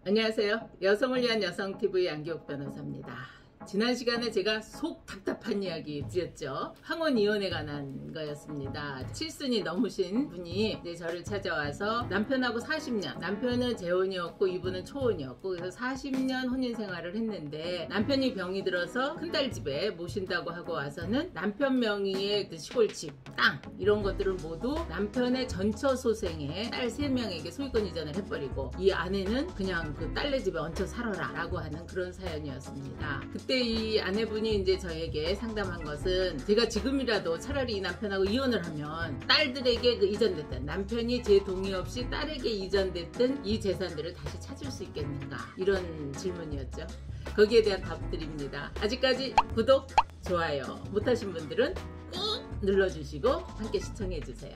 안녕하세요. 여성을 위한 여성TV 안기옥 변호사입니다. 지난 시간에 제가 속 답답한 이야기 드렸죠. 황혼 이혼에 관한 거였습니다. 칠순이 넘으신 분이 이제 저를 찾아와서 남편하고 40년, 남편은 재혼이었고 이분은 초혼이었고, 그래서 40년 혼인 생활을 했는데 남편이 병이 들어서 큰딸 집에 모신다고 하고 와서는 남편 명의의 시골집, 땅 이런 것들을 모두 남편의 전처소생에 딸 3명에게 소유권 이전을 해버리고, 이 아내는 그냥 그 딸네 집에 얹혀 살아라 라고 하는 그런 사연이었습니다. 그때 이 아내분이 이제 저에게 상담한 것은, 제가 지금이라도 차라리 이 남편하고 이혼을 하면 딸들에게 이전됐던, 남편이 제 동의 없이 딸에게 이전됐던 이 재산들을 다시 찾을 수 있겠는가, 이런 질문이었죠. 거기에 대한 답 드립니다. 아직까지 구독, 좋아요 못하신 분들은 꾹 눌러주시고 함께 시청해주세요.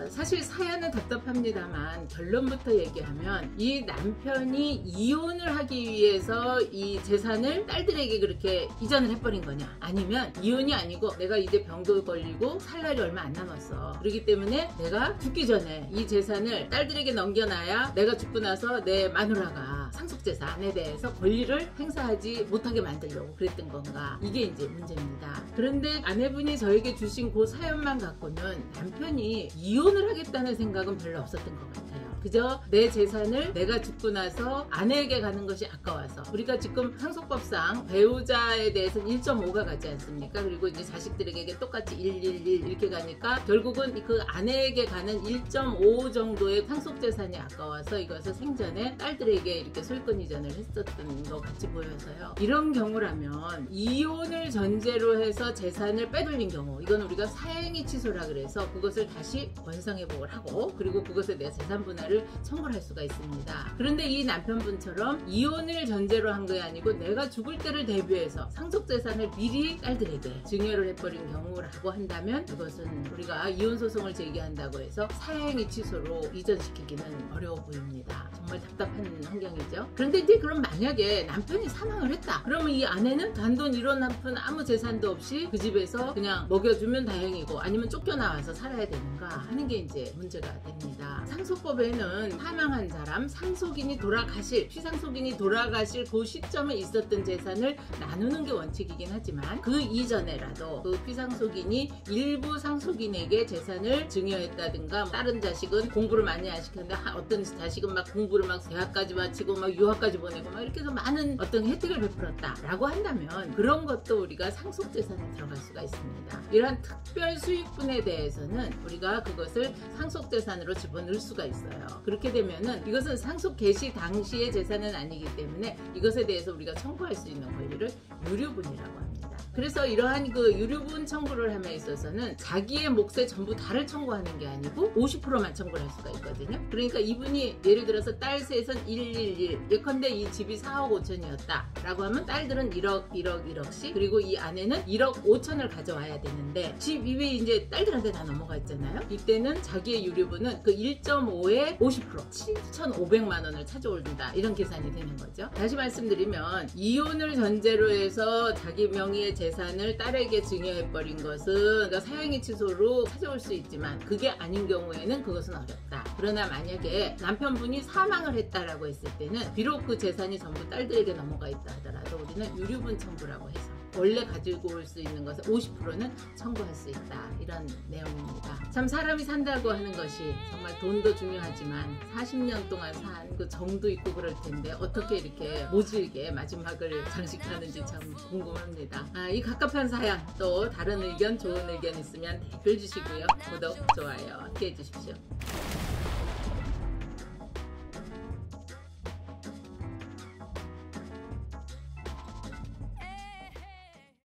사실 사연은 답답합니다만 결론부터 얘기하면, 이 남편이 이혼을 하기 위해서 이 재산을 딸들에게 그렇게 이전을 해버린 거냐, 아니면 이혼이 아니고 내가 이제 병도 걸리고 살 날이 얼마 안 남았어, 그렇기 때문에 내가 죽기 전에 이 재산을 딸들에게 넘겨놔야 내가 죽고 나서 내 마누라가 상속재산에 대해서 권리를 행사하지 못하게 만들려고 그랬던 건가, 이게 이제 문제입니다. 그런데 아내분이 저에게 주신 그 사연만 갖고는 남편이 이혼을 하겠다는 생각은 별로 없었던 것 같아요. 그저 내 재산을 내가 죽고 나서 아내에게 가는 것이 아까워서, 우리가 지금 상속법상 배우자에 대해서는 1.5가 가지 않습니까? 그리고 이제 자식들에게 똑같이 111 이렇게 가니까 결국은 그 아내에게 가는 1.5 정도의 상속재산이 아까워서 이것을 생전에 딸들에게 이렇게 소유권 이전을 했었던 것 같이 보여서요. 이런 경우라면 이혼을 전제로 해서 재산을 빼돌린 경우, 이건 우리가 사행위 취소라 그래서 그것을 다시 원상회복을 하고, 그리고 그것에 대해 재산 분할을 청구를 할 수가 있습니다. 그런데 이 남편분처럼 이혼을 전제로 한 게 아니고 내가 죽을 때를 대비해서 상속재산을 미리 딸들에게 증여를 해버린 경우라고 한다면, 이것은 우리가 이혼소송을 제기한다고 해서 사행위 취소로 이전시키기는 어려워 보입니다. 정말 답답한 환경이죠. 그런데 이제 그럼 만약에 남편이 사망을 했다, 그러면 이 아내는 단돈 1원 한 푼 아무 재산도 없이 그 집에서 그냥 먹여주면 다행이고, 아니면 쫓겨나와서 살아야 되는가 하는 게 이제 문제가 됩니다. 상속법에는 사망한 사람, 상속인이 돌아가실, 피상속인이 돌아가실 그 시점에 있었던 재산을 나누는 게 원칙이긴 하지만, 그 이전에라도 그 피상속인이 일부 상속인에게 재산을 증여했다든가, 다른 자식은 공부를 많이 안 시켰는데 어떤 자식은 막 공부를 막 대학까지 마치고 막 유학까지 보내고 막 이렇게 해서 많은 어떤 혜택을 베풀었다 라고 한다면, 그런 것도 우리가 상속재산에 들어갈 수가 있습니다. 이러한 특별 수익분에 대해서는 우리가 그것을 상속재산으로 집어넣을 수가 있어요. 그렇게 되면은 이것은 상속 개시 당시의 재산은 아니기 때문에 이것에 대해서 우리가 청구할 수 있는 권리를 유류분이라고 합니다. 그래서 이러한 그 유류분 청구를 함에 있어서는 자기의 몫에 전부 다를 청구하는 게 아니고 50%만 청구를 할 수가 있거든요. 그러니까 이분이 예를 들어서 딸 셋은 111, 예컨대 이 집이 4억 5천이었다 라고 하면 딸들은 1억 1억씩, 그리고 이 아내는 1억 5천을 가져와야 되는데, 집 이외에 이제 딸들한테 다 넘어가 있잖아요. 이때는 자기의 유류분은 그 1.5의 50%, 7,500만 원을 찾아올린다, 이런 계산이 되는 거죠. 다시 말씀드리면, 이혼을 전제로 해서 자기 명의의 재산을 딸에게 증여해버린 것은 그러니까 사행위 취소로 찾아올 수 있지만, 그게 아닌 경우에는 그것은 어렵다. 그러나 만약에 남편분이 사망을 했다라고 했을 때는 비록 그 재산이 전부 딸들에게 넘어가 있다 하더라도 우리는 유류분 청구라고 해서 원래 가지고 올 수 있는 것을 50%는 청구할 수 있다, 이런 내용입니다. 참 사람이 산다고 하는 것이 정말 돈도 중요하지만 40년 동안 산 그 정도 있고 그럴 텐데 어떻게 이렇게 모질게 마지막을 장식하는지 참 궁금합니다. 이 갑갑한 사연, 또 다른 의견, 좋은 의견 있으면 댓글 주시고요. 구독, 좋아요 함께 해주십시오.